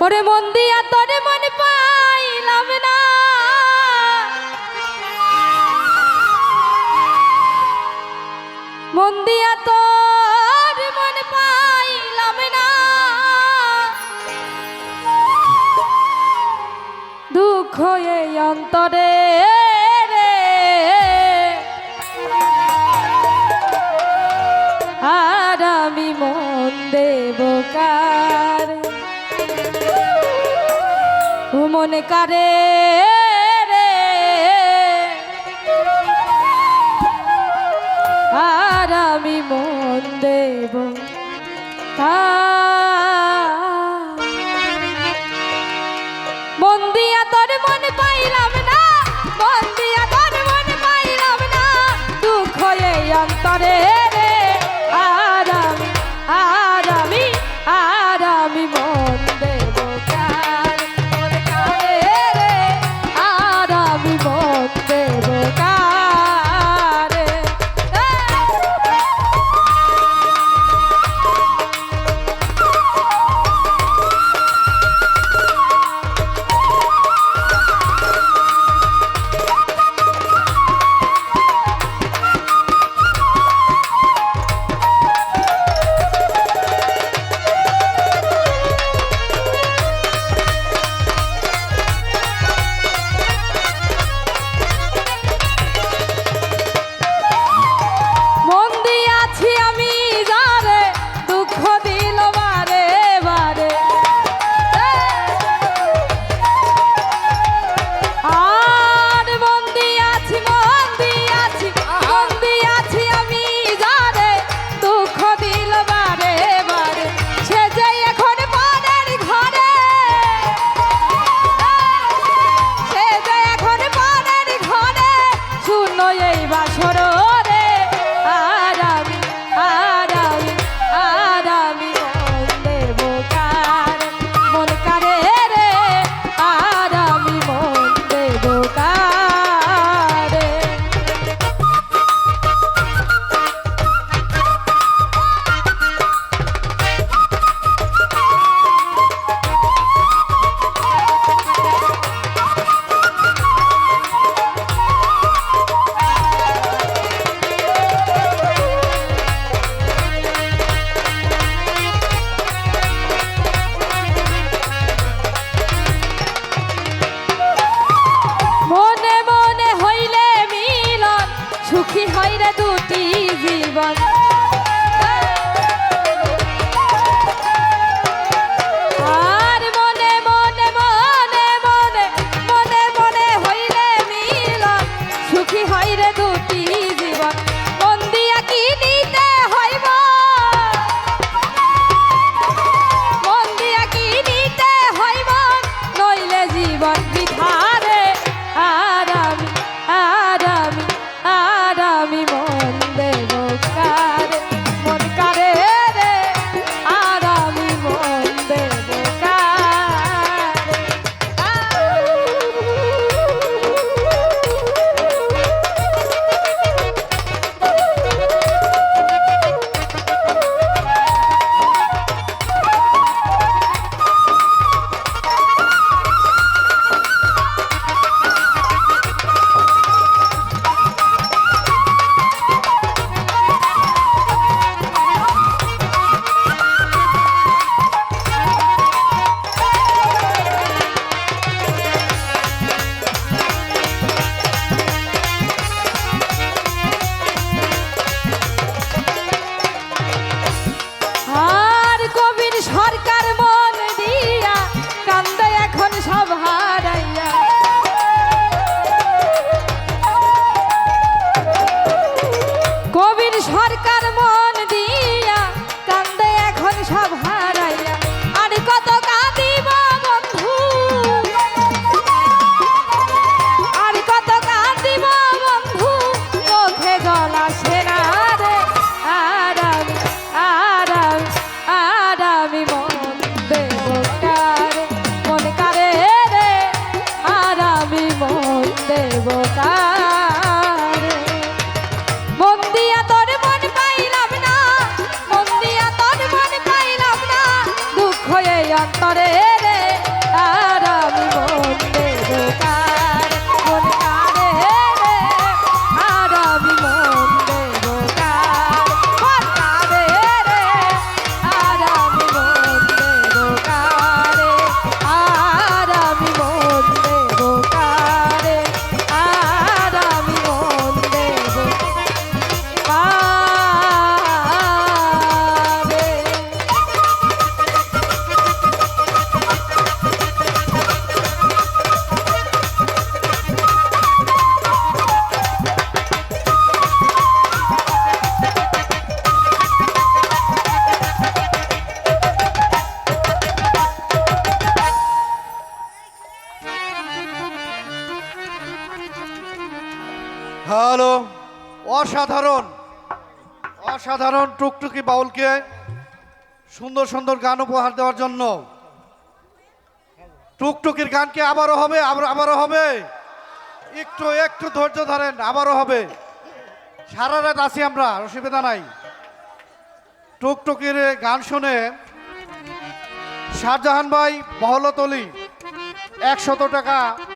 ওরে মন দিয়া তোরে মন পাইলাম না, মন দিয়া তোর মন পাইলাম না, দুঃখ এই অন্তরে রে, আর আমি মন দেব কার, ও মনে কারে রে, আর আমি মন দেব কার। মন দিয়া তোর মন পাইলাম না, মন দিয়া তোর মন পাইলাম না, দুঃখ এই অন্তরে রে, আর আমি মন দেব কার, মন কারে রে, আর আমি মন দেব কার। সুখী হয় রে দুটি জীবন, আর মনে মনে মনে মনে মনে মনে হইলে মিলন, সুখী হয় রে দুটি জীবন, মন দিয়া কি নিতে হইব, মন দিয়া কি নিতে হইব, নইলে জীবন বৃথারে, আর আমি মন দেব কার। হ্যালো, অসাধারণ অসাধারণ টুকটুকি বাউলকে সুন্দর সুন্দর গান উপহার দেওয়ার জন্য। টুকটুকির গান কি আবারও হবে? আবারও হবে? একটু একটু ধৈর্য ধরেন, আবারও হবে। সারা রাত আছি আমরা, অসুবিধা নাই। টুকটুকির গান শুনে শাহজাহান ভাই বহলতলি 100 টাকা